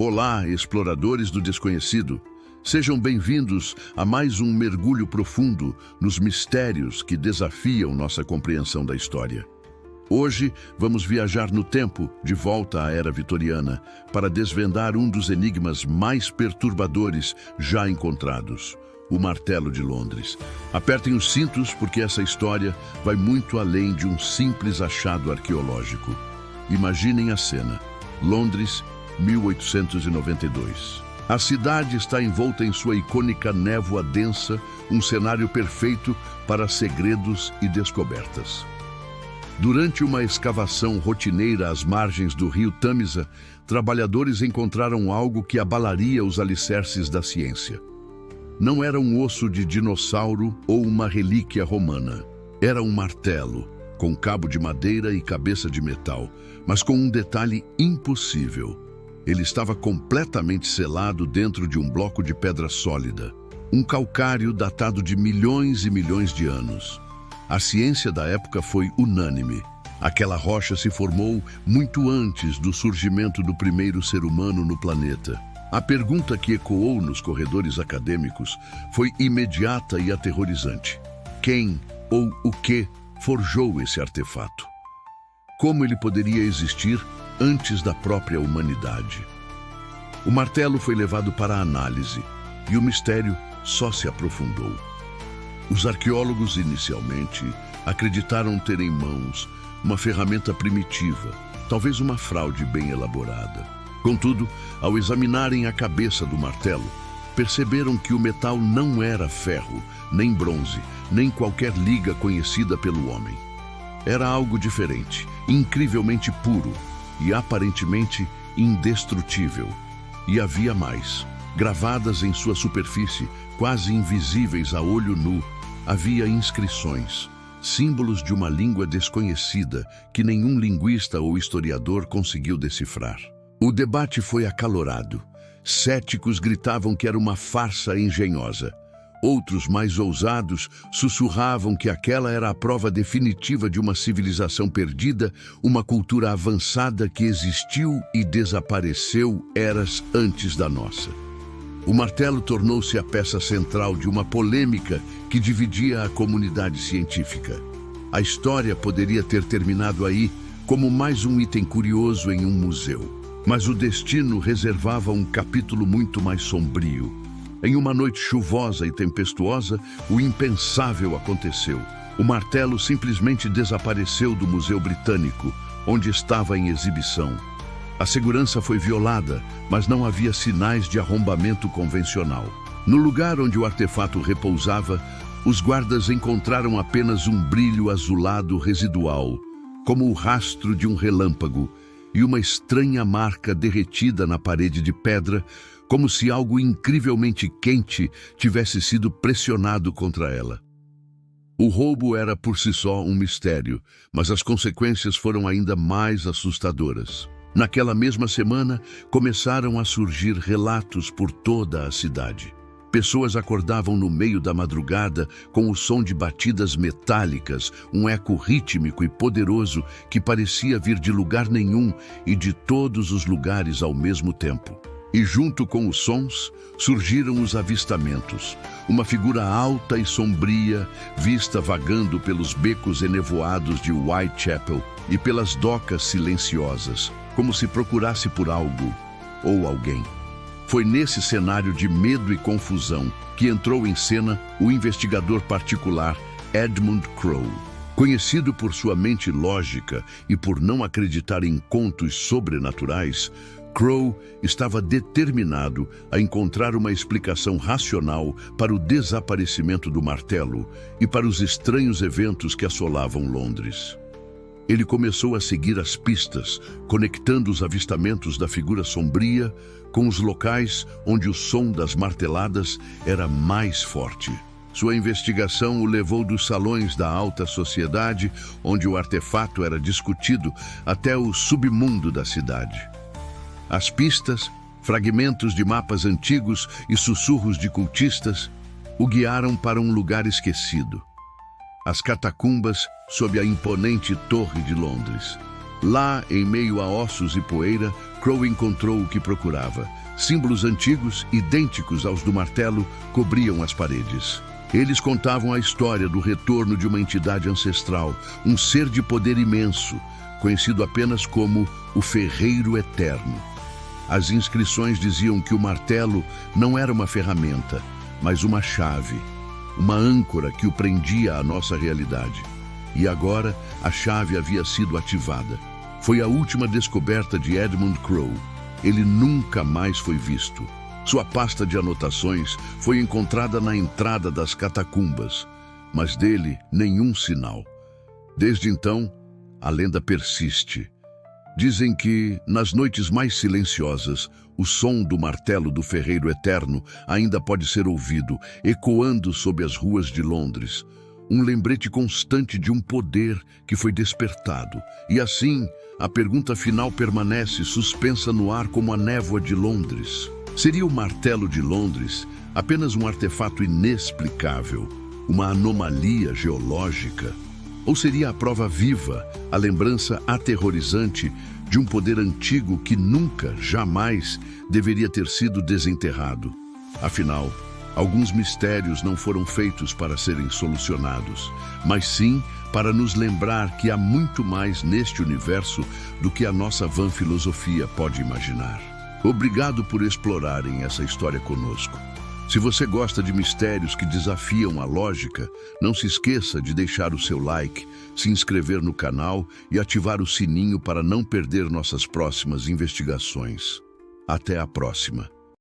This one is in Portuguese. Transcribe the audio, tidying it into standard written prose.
Olá, exploradores do desconhecido. Sejam bem-vindos a mais um mergulho profundo nos mistérios que desafiam nossa compreensão da história. Hoje, vamos viajar no tempo, de volta à Era Vitoriana, para desvendar um dos enigmas mais perturbadores já encontrados, o Martelo de Londres. Apertem os cintos porque essa história vai muito além de um simples achado arqueológico. Imaginem a cena. Londres, 1892. A cidade está envolta em sua icônica névoa densa, um cenário perfeito para segredos e descobertas. Durante uma escavação rotineira às margens do rio Tâmisa, trabalhadores encontraram algo que abalaria os alicerces da ciência. Não era um osso de dinossauro ou uma relíquia romana. Era um martelo, com cabo de madeira e cabeça de metal, mas com um detalhe impossível. Ele estava completamente selado dentro de um bloco de pedra sólida, um calcário datado de milhões e milhões de anos. A ciência da época foi unânime. Aquela rocha se formou muito antes do surgimento do primeiro ser humano no planeta. A pergunta que ecoou nos corredores acadêmicos foi imediata e aterrorizante. Quem ou o que forjou esse artefato? Como ele poderia existir antes da própria humanidade? O martelo foi levado para a análise e o mistério só se aprofundou. Os arqueólogos inicialmente acreditaram ter em mãos uma ferramenta primitiva, talvez uma fraude bem elaborada. Contudo, ao examinarem a cabeça do martelo, perceberam que o metal não era ferro, nem bronze, nem qualquer liga conhecida pelo homem. Era algo diferente, incrivelmente puro e aparentemente indestrutível. E havia mais. Gravadas em sua superfície, quase invisíveis a olho nu, havia inscrições, símbolos de uma língua desconhecida que nenhum linguista ou historiador conseguiu decifrar. O debate foi acalorado. Céticos gritavam que era uma farsa engenhosa. Outros, mais ousados, sussurravam que aquela era a prova definitiva de uma civilização perdida, uma cultura avançada que existiu e desapareceu eras antes da nossa. O martelo tornou-se a peça central de uma polêmica que dividia a comunidade científica. A história poderia ter terminado aí, como mais um item curioso em um museu. Mas o destino reservava um capítulo muito mais sombrio. Em uma noite chuvosa e tempestuosa, o impensável aconteceu. O martelo simplesmente desapareceu do Museu Britânico, onde estava em exibição. A segurança foi violada, mas não havia sinais de arrombamento convencional. No lugar onde o artefato repousava, os guardas encontraram apenas um brilho azulado residual, como o rastro de um relâmpago, e uma estranha marca derretida na parede de pedra, como se algo incrivelmente quente tivesse sido pressionado contra ela. O roubo era por si só um mistério, mas as consequências foram ainda mais assustadoras. Naquela mesma semana, começaram a surgir relatos por toda a cidade. Pessoas acordavam no meio da madrugada com o som de batidas metálicas, um eco rítmico e poderoso que parecia vir de lugar nenhum e de todos os lugares ao mesmo tempo. E junto com os sons, surgiram os avistamentos. Uma figura alta e sombria, vista vagando pelos becos enevoados de Whitechapel e pelas docas silenciosas, como se procurasse por algo ou alguém. Foi nesse cenário de medo e confusão que entrou em cena o investigador particular Edmund Crowe. Conhecido por sua mente lógica e por não acreditar em contos sobrenaturais, Crowe estava determinado a encontrar uma explicação racional para o desaparecimento do martelo e para os estranhos eventos que assolavam Londres. Ele começou a seguir as pistas, conectando os avistamentos da figura sombria com os locais onde o som das marteladas era mais forte. Sua investigação o levou dos salões da alta sociedade, onde o artefato era discutido, até o submundo da cidade. As pistas, fragmentos de mapas antigos e sussurros de cultistas o guiaram para um lugar esquecido. As catacumbas sob a imponente Torre de Londres. Lá, em meio a ossos e poeira, Crow encontrou o que procurava. Símbolos antigos, idênticos aos do martelo, cobriam as paredes. Eles contavam a história do retorno de uma entidade ancestral, um ser de poder imenso, conhecido apenas como o Ferreiro Eterno. As inscrições diziam que o martelo não era uma ferramenta, mas uma chave, uma âncora que o prendia à nossa realidade. E agora a chave havia sido ativada. Foi a última descoberta de Edmund Crow. Ele nunca mais foi visto. Sua pasta de anotações foi encontrada na entrada das catacumbas, mas dele nenhum sinal. Desde então, a lenda persiste. Dizem que, nas noites mais silenciosas, o som do martelo do Ferreiro Eterno ainda pode ser ouvido, ecoando sob as ruas de Londres. Um lembrete constante de um poder que foi despertado. E assim, a pergunta final permanece suspensa no ar como a névoa de Londres. Seria o martelo de Londres apenas um artefato inexplicável, uma anomalia geológica? Ou seria a prova viva, a lembrança aterrorizante de um poder antigo que nunca, jamais, deveria ter sido desenterrado? Afinal, alguns mistérios não foram feitos para serem solucionados, mas sim para nos lembrar que há muito mais neste universo do que a nossa vã filosofia pode imaginar. Obrigado por explorarem essa história conosco. Se você gosta de mistérios que desafiam a lógica, não se esqueça de deixar o seu like, se inscrever no canal e ativar o sininho para não perder nossas próximas investigações. Até a próxima!